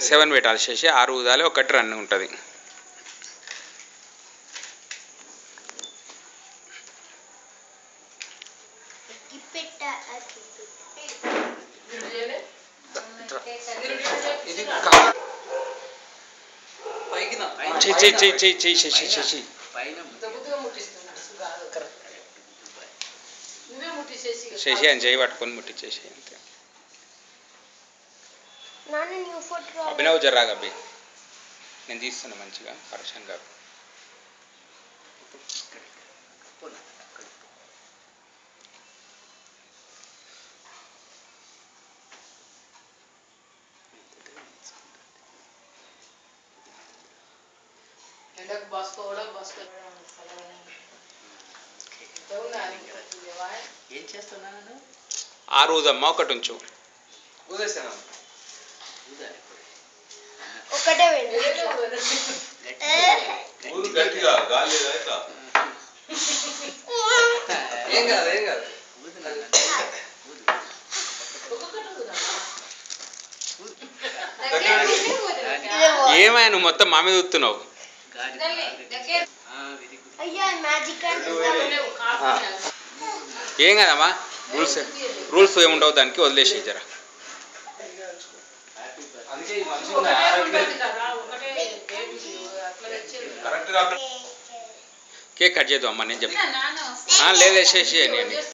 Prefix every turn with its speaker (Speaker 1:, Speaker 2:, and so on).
Speaker 1: Seven పెట్టాలి చేసి 6 ఊదాలి, ఒకటి రన్ ఉంటుంది. చేసి అని చేయి పట్టుకొని ముట్టించేసి అంతే. అభినవ్ జర్రాగా అబ్బి నేను తీస్తున్నా మంచిగా పరేషాన్ కాదు.
Speaker 2: ఏం చేస్తున్నాను?
Speaker 1: 6 ఊదమ్మా, ఒకటి ఉంచు.
Speaker 3: ఒకటే
Speaker 1: ఏమైనా నువ్వు మొత్తం మా మీద ఊతున్నావు. ఏం కదమ్మా, రూల్స్ ఏముండవు దానికి, వదిలేసి జరా. కేక్ కట్ చేద్దాం అమ్మా, నేను చెప్తాను. లేదు వేసేసి నేను